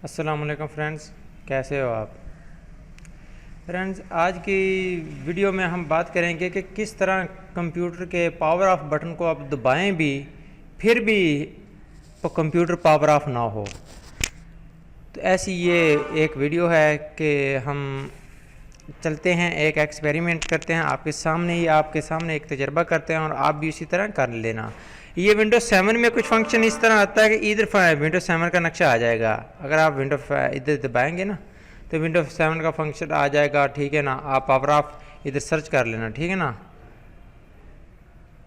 अस्सलाम वालेकुम फ्रेंड्स, कैसे हो आप फ्रेंड्स। आज की वीडियो में हम बात करेंगे कि किस तरह कंप्यूटर के पावर ऑफ बटन को आप दबाएं भी फिर भी कंप्यूटर पावर ऑफ ना हो। तो ऐसी ये एक वीडियो है कि हम चलते हैं, एक एक्सपेरिमेंट करते हैं आपके सामने एक तजर्बा करते हैं और आप भी इसी तरह कर लेना। ये विंडोज 7 में कुछ फंक्शन इस तरह आता है कि इधर विंडोज 7 का नक्शा आ जाएगा। अगर आप इधर दबाएंगे ना तो विंडोज 7 का फंक्शन आ जाएगा, ठीक है ना। आप पावर ऑफ इधर सर्च कर लेना, ठीक है ना,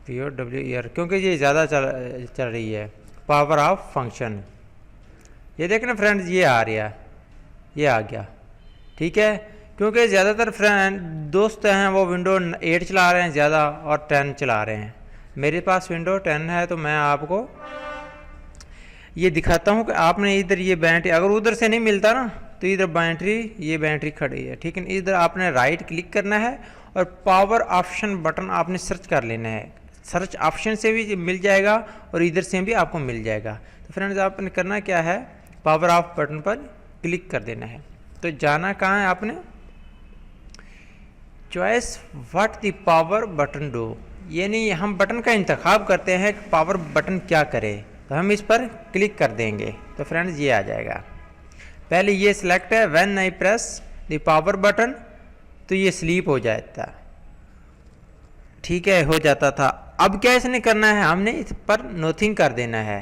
POWER, क्योंकि ये ज़्यादा चल रही है पावर ऑफ फंक्शन। ये देखना फ्रेंड्स, ये आ रहा है, ये आ गया, ठीक है। क्योंकि ज़्यादातर दोस्त हैं वो विंडो 8 चला रहे हैं ज़्यादा और 10 चला रहे हैं। मेरे पास विंडो 10 है तो मैं आपको ये दिखाता हूँ कि आपने इधर ये बैटरी, अगर उधर से नहीं मिलता ना तो इधर ये बैटरी खड़ी है, ठीक है। इधर आपने राइट क्लिक करना है और पावर ऑप्शन बटन आपने सर्च कर लेना है। सर्च ऑप्शन से भी मिल जाएगा और इधर से भी आपको मिल जाएगा। तो फ्रेंड्स, आपने करना क्या है, पावर ऑफ बटन पर क्लिक कर देना है। तो जाना कहाँ है आपने, choice what the power button do, यानी हम बटन का इंतखाब करते हैं कि पावर बटन क्या करे। तो हम इस पर क्लिक कर देंगे तो फ्रेंड्स ये आ जाएगा। पहले ये सिलेक्ट है, when I press the power button, तो ये स्लीप हो जाता, ठीक है, हो जाता था। अब क्या इसने करना है, हमने इस पर नोथिंग कर देना है।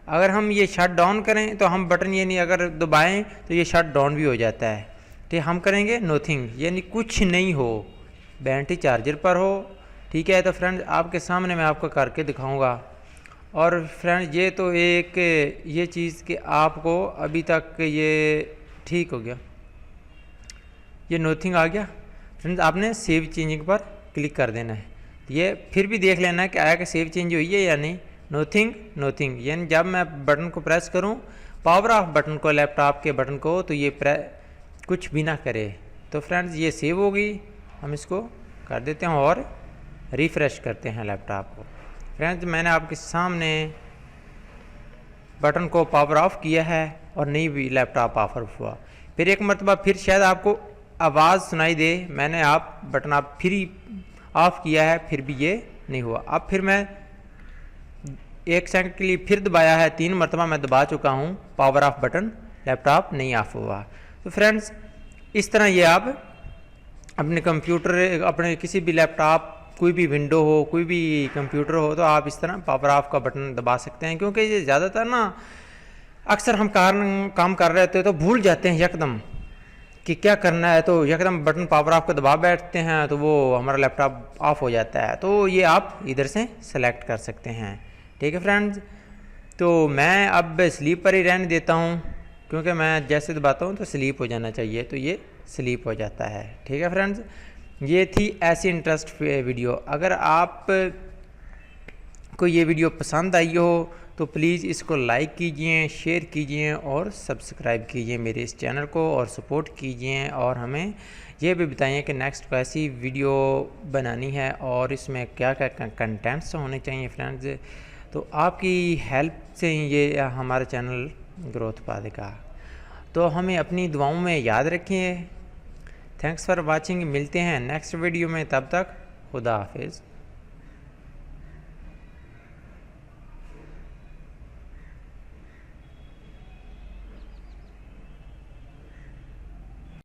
अगर हम ये शट डाउन करें तो हम बटन, यानी अगर दबाएं तो ये शट डाउन भी हो जाता है। तो हम करेंगे नोथिंग, यानी कुछ नहीं हो, बैटरी चार्जर पर हो, ठीक है। तो फ्रेंड्स, आपके सामने मैं आपको करके दिखाऊंगा। और फ्रेंड्स, ये तो एक ये चीज़ कि आपको अभी तक ये ठीक हो गया, ये नोथिंग आ गया। फ्रेंड्स, आपने सेव चेंजिंग पर क्लिक कर देना है। ये फिर भी देख लेना है कि आया कि सेव चेंज हुई है या नहीं। नोथिंग यानी जब मैं बटन को प्रेस करूं, पावर ऑफ बटन को, लैपटॉप के बटन को, तो ये कुछ भी ना करे। तो फ्रेंड्स, ये सेव होगी। हम इसको कर देते हैं और रिफ़्रेश करते हैं लैपटॉप को। फ्रेंड्स, मैंने आपके सामने बटन को पावर ऑफ किया है और नहीं भी लैपटॉप ऑफ हुआ। फिर एक मरतबा फिर शायद आपको आवाज़ सुनाई दे, मैंने बटन आप फिर ऑफ किया है फिर भी ये नहीं हुआ। अब फिर मैं 1 सेकंड के लिए फिर दबाया है, 3 मरतबा मैं दबा चुका हूँ, पावर ऑफ बटन, लैपटॉप नहीं ऑफ हुआ। तो फ्रेंड्स, इस तरह ये आप अपने कंप्यूटर, अपने किसी भी लैपटॉप, कोई भी विंडो हो, कोई भी कंप्यूटर हो, तो आप इस तरह पावर ऑफ का बटन दबा सकते हैं। क्योंकि ये ज़्यादातर ना अक्सर हम काम कर रहे होते हैं तो भूल जाते हैं यकदम कि क्या करना है, तो यकदम बटन पावर ऑफ को दबा बैठते हैं तो वो हमारा लैपटॉप ऑफ हो जाता है। तो ये आप इधर से सेलेक्ट कर सकते हैं, ठीक है फ्रेंड्स। तो मैं अब स्लीप पर ही रहने देता हूँ, क्योंकि मैं जैसे दबाता हूँ तो स्लीप हो जाना चाहिए, तो ये स्लीप हो जाता है, ठीक है फ्रेंड्स। ये थी ऐसी इंटरेस्ट वीडियो। अगर आप को ये वीडियो पसंद आई हो तो प्लीज़ इसको लाइक कीजिए, शेयर कीजिए और सब्सक्राइब कीजिए मेरे इस चैनल को, और सपोर्ट कीजिए। और हमें ये भी बताइए कि नेक्स्ट कैसी वीडियो बनानी है और इसमें क्या क्या कंटेंट्स होने चाहिए फ्रेंड्स। तो आपकी हेल्प से ये हमारा चैनल ग्रोथ पाएगा। तो हमें अपनी दुआओं में याद रखिए। Thanks for watching. मिलते हैं नेक्स्ट वीडियो में, तब तक खुदा हाफिज़।